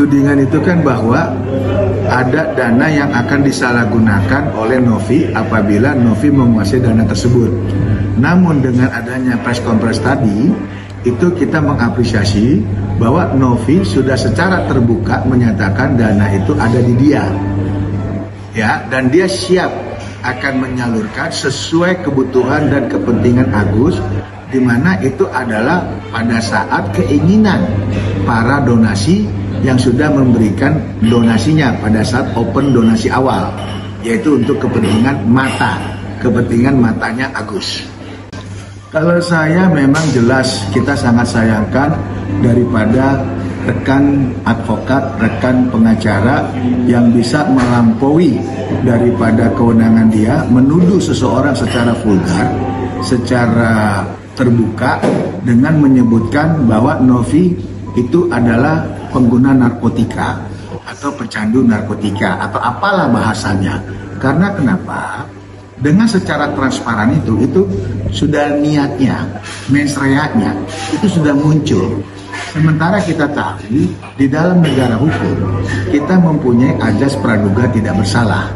tudingan itu kan bahwa ada dana yang akan disalahgunakan oleh Novi apabila Novi menguasai dana tersebut. Namun dengan adanya press conference tadi, itu kita mengapresiasi bahwa Novi sudah secara terbuka menyatakan dana itu ada di dia. Ya, dan dia siap akan menyalurkan sesuai kebutuhan dan kepentingan Agus, di mana itu adalah pada saat keinginan para donasi yang sudah memberikan donasinya pada saat open donasi awal, yaitu untuk kepentingan kepentingan matanya Agus. Kalau saya memang jelas kita sangat sayangkan daripada rekan advokat, rekan pengacara yang bisa melampaui daripada kewenangan dia menuduh seseorang secara vulgar, secara terbuka dengan menyebutkan bahwa Novi itu adalah pengguna narkotika atau pecandu narkotika atau apalah bahasanya. Karena kenapa? Dengan secara transparan itu sudah niatnya, mensreanya itu sudah muncul. Sementara kita tahu di dalam negara hukum kita mempunyai azas praduga tidak bersalah.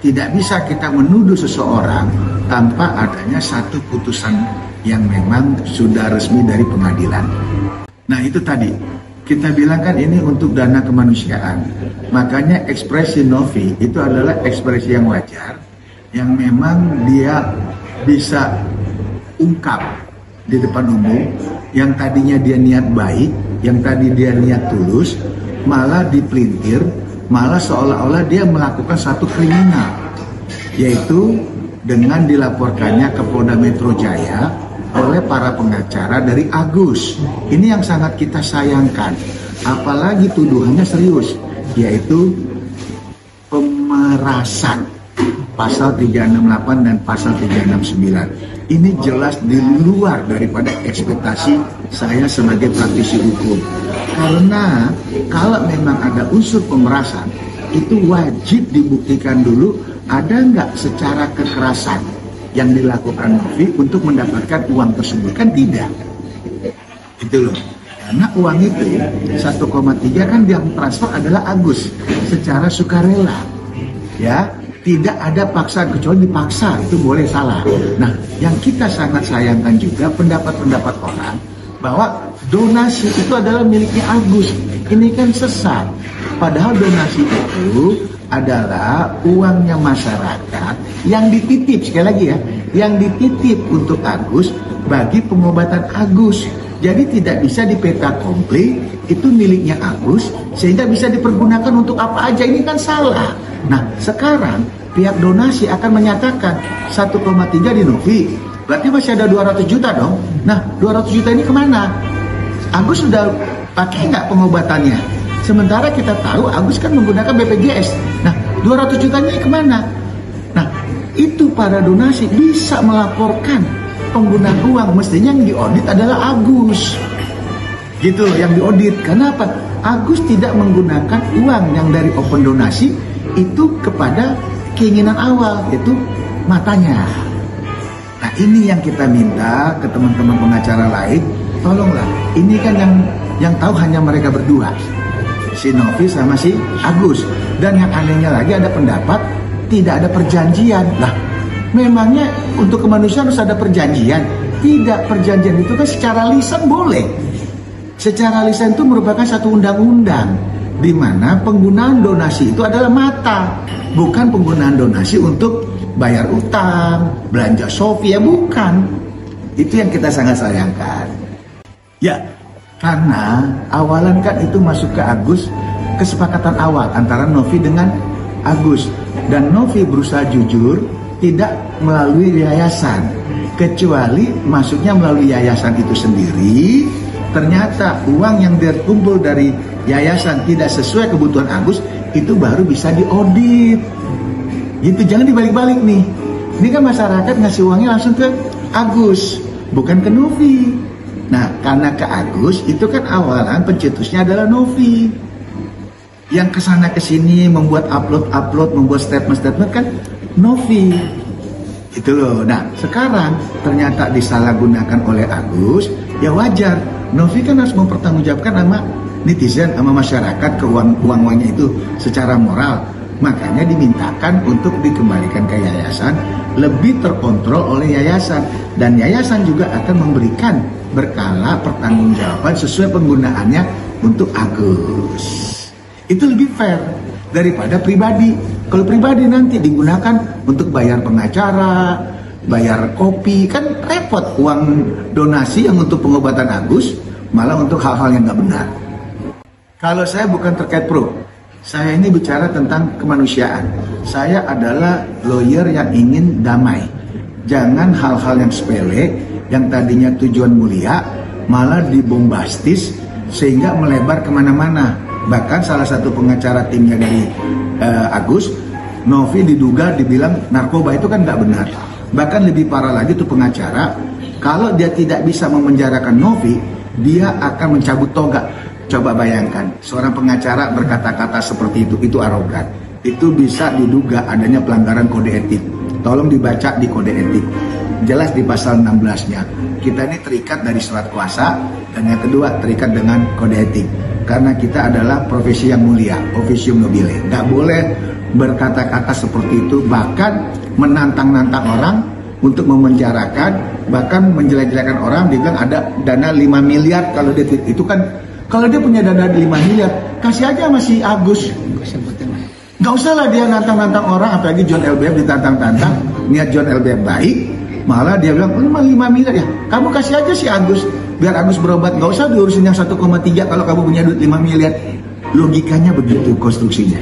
Tidak bisa kita menuduh seseorang tanpa adanya satu putusan yang memang sudah resmi dari pengadilan. Nah itu tadi, kita bilang kan ini untuk dana kemanusiaan. Makanya ekspresi Novi itu adalah ekspresi yang wajar, yang memang dia bisa ungkap di depan umum, yang tadinya dia niat baik, yang tadi dia niat tulus, malah dipelintir, malah seolah-olah dia melakukan satu kriminal, yaitu dengan dilaporkannya ke Polda Metro Jaya oleh para pengacara dari Agus. Ini yang sangat kita sayangkan, apalagi tuduhannya serius, yaitu pemerasan, pasal 368 dan pasal 369. Ini jelas di luar daripada ekspektasi saya sebagai praktisi hukum. Karena kalau memang ada unsur pemerasan, itu wajib dibuktikan dulu ada nggak secara kekerasan yang dilakukan Novi untuk mendapatkan uang tersebut. Kan tidak. Itu loh. Karena uang itu 1,3 kan yang transfer adalah Agus secara sukarela. Ya. Tidak ada paksaan, kecuali dipaksa, itu boleh salah. Nah, yang kita sangat sayangkan juga pendapat-pendapat orang bahwa donasi itu adalah miliknya Agus. Ini kan sesat. Padahal donasi itu adalah uangnya masyarakat yang dititip, sekali lagi ya, yang dititip untuk Agus bagi pengobatan Agus. Jadi tidak bisa dipeta komplit, itu miliknya Agus, sehingga bisa dipergunakan untuk apa aja. Ini kan salah. Nah, sekarang pihak donasi akan menyatakan 1,3 di Novi. Berarti masih ada 200 juta dong. Nah, 200 juta ini kemana? Agus sudah pakai nggak pengobatannya? Sementara kita tahu Agus kan menggunakan BPJS. Nah, 200 juta ini kemana? Nah, itu para donasi bisa melaporkan penggunaan uang. Mestinya yang diaudit adalah Agus. Gitu loh, yang diaudit. Kenapa? Agus tidak menggunakan uang yang dari open donasi itu kepada keinginan awal, yaitu matanya. Nah, ini yang kita minta ke teman-teman pengacara lain, tolonglah. Ini kan yang tahu hanya mereka berdua, si Novi sama si Agus. Dan yang anehnya lagi ada pendapat tidak ada perjanjian. Lah, memangnya untuk kemanusiaan harus ada perjanjian? Tidak, perjanjian itu kan secara lisan boleh. Secara lisan itu merupakan satu undang-undang, di mana penggunaan donasi itu adalah mata, bukan penggunaan donasi untuk bayar utang, belanja Shopee, ya bukan. Itu yang kita sangat sayangkan. Ya, karena awalan kan itu masuk ke Agus, kesepakatan awal antara Novi dengan Agus. Dan Novi berusaha jujur, tidak melalui yayasan, kecuali masuknya melalui yayasan itu sendiri. Ternyata uang yang terkumpul dari yayasan tidak sesuai kebutuhan Agus, itu baru bisa diaudit. Gitu, jangan dibalik-balik nih. Ini kan masyarakat ngasih uangnya langsung ke Agus, bukan ke Novi. Nah, karena ke Agus, itu kan awalan pencetusnya adalah Novi. Yang kesana kesini membuat upload, membuat statement kan Novi. Itu loh. Nah, sekarang ternyata disalahgunakan oleh Agus, ya wajar. Novi kan harus mempertanggungjawabkan sama netizen sama masyarakat ke uang-uangnya itu secara moral. Makanya dimintakan untuk dikembalikan ke yayasan, lebih terkontrol oleh yayasan. Dan yayasan juga akan memberikan berkala pertanggungjawaban sesuai penggunaannya untuk Agus. Itu lebih fair daripada pribadi. Kalau pribadi nanti digunakan untuk bayar pengacara, bayar kopi, kan repot. Uang donasi yang untuk pengobatan Agus malah untuk hal-hal yang nggak benar. Kalau saya bukan terkait pro, saya ini bicara tentang kemanusiaan. Saya adalah lawyer yang ingin damai. Jangan hal-hal yang sepele, yang tadinya tujuan mulia, malah dibombastis sehingga melebar kemana-mana. Bahkan salah satu pengacara timnya dari Agus, Novi dibilang narkoba, itu kan nggak benar. Bahkan lebih parah lagi tuh pengacara, kalau dia tidak bisa memenjarakan Novi, dia akan mencabut toga. Coba bayangkan, seorang pengacara berkata-kata seperti itu arogan. Itu bisa diduga adanya pelanggaran kode etik. Tolong dibaca di kode etik. Jelas di pasal 16-nya. Kita ini terikat dari surat kuasa, dan yang kedua terikat dengan kode etik. Karena kita adalah profesi yang mulia, officium nobile. Nggak boleh berkata-kata seperti itu, bahkan menantang-nantang orang untuk memenjarakan, bahkan menjelek-jelekan orang. Dia bilang ada dana 5 miliar kalau dia itu kan. Kalau dia punya dana 5 miliar, kasih aja sama si Agus. Gak usah lah dia nantang-nantang orang, apalagi John LBF ditantang-tantang. Niat John LBF baik, malah dia bilang, 5 miliar ya, kamu kasih aja si Agus, biar Agus berobat. Gak usah diurusin yang 1,3 kalau kamu punya duit 5 miliar. Logikanya begitu konstruksinya.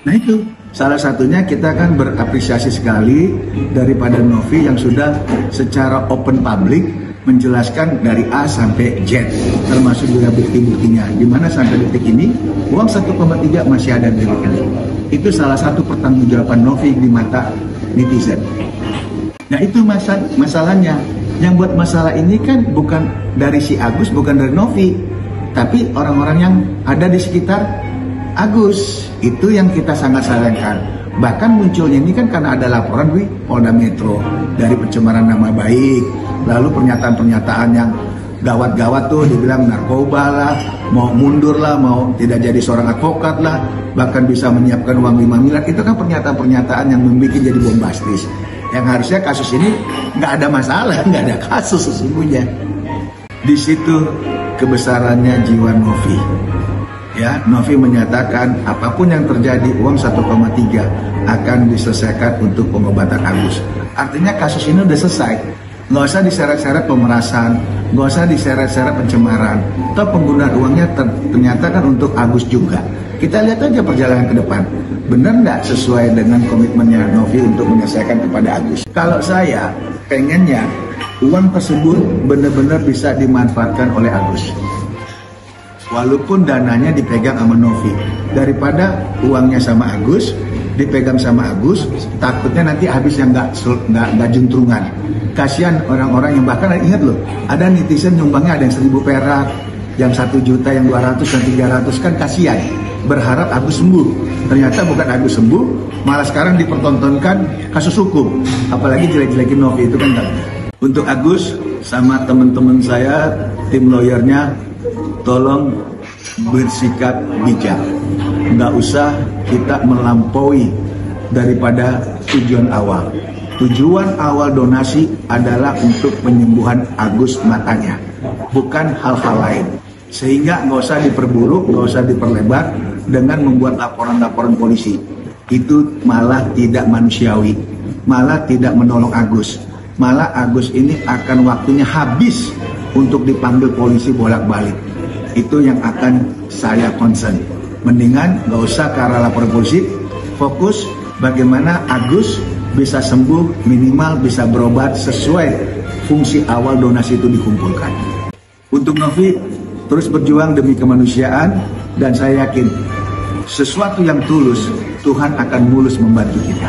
Nah itu, salah satunya kita kan berapresiasi sekali daripada Novi yang sudah secara open public menjelaskan dari A sampai Z, termasuk juga bukti-buktinya, dimana sampai detik ini uang 1,3 masih ada di rekening. Itu salah satu pertanggungjawaban Novi di mata netizen. Nah itu masalahnya. Yang buat masalah ini kan bukan dari si Agus, bukan dari Novi, tapi orang-orang yang ada di sekitar Agus. Itu yang kita sangat sayangkan. Bahkan munculnya ini kan karena ada laporan di Polda Metro dari pencemaran nama baik. Lalu pernyataan-pernyataan yang gawat-gawat tuh, dibilang narkoba lah, mau mundur lah, mau tidak jadi seorang advokat lah, bahkan bisa menyiapkan uang 5 miliar. Itu kan pernyataan-pernyataan yang membuat jadi bombastis. Yang harusnya kasus ini nggak ada masalah, nggak ada kasus sesungguhnya. Di situ kebesarannya jiwa Novi. Ya, Novi menyatakan apapun yang terjadi, uang 1,3 akan diselesaikan untuk pengobatan Agus. Artinya kasus ini udah selesai. Nggak usah diseret-seret pemerasan, nggak usah diseret-seret pencemaran. Toh penggunaan uangnya ternyata kan untuk Agus juga. Kita lihat aja perjalanan ke depan. Benar nggak sesuai dengan komitmennya Novi untuk menyelesaikan kepada Agus? Kalau saya pengennya uang tersebut benar-benar bisa dimanfaatkan oleh Agus. Walaupun dananya dipegang sama Novi, daripada uangnya sama Agus, dipegang sama Agus, takutnya nanti habis yang nggak juntrungan. Kasihan orang-orang yang, bahkan ingat loh, ada netizen nyumbangnya ada yang 1.000 perak, yang 1 juta, yang 200, yang 300, kan kasihan. Berharap Agus sembuh. Ternyata bukan Agus sembuh, malah sekarang dipertontonkan kasus hukum. Apalagi jelek-jelekin Novi, itu kan nggak benar. Untuk Agus sama teman-teman saya, tim lawyernya, tolong bersikap bijak. Nggak usah kita melampaui daripada tujuan awal. Tujuan awal donasi adalah untuk penyembuhan Agus matanya, bukan hal-hal lain. Sehingga nggak usah diperburuk, nggak usah diperlebar dengan membuat laporan-laporan polisi. Itu malah tidak manusiawi, malah tidak menolong Agus. Malah Agus ini akan waktunya habis untuk dipanggil polisi bolak-balik. Itu yang akan saya concern. Mendingan nggak usah ke arah laporan polisi, fokus bagaimana Agus bisa sembuh, minimal bisa berobat sesuai fungsi awal donasi itu dikumpulkan. Untuk Novi, terus berjuang demi kemanusiaan, dan saya yakin sesuatu yang tulus, Tuhan akan mulus membantu kita.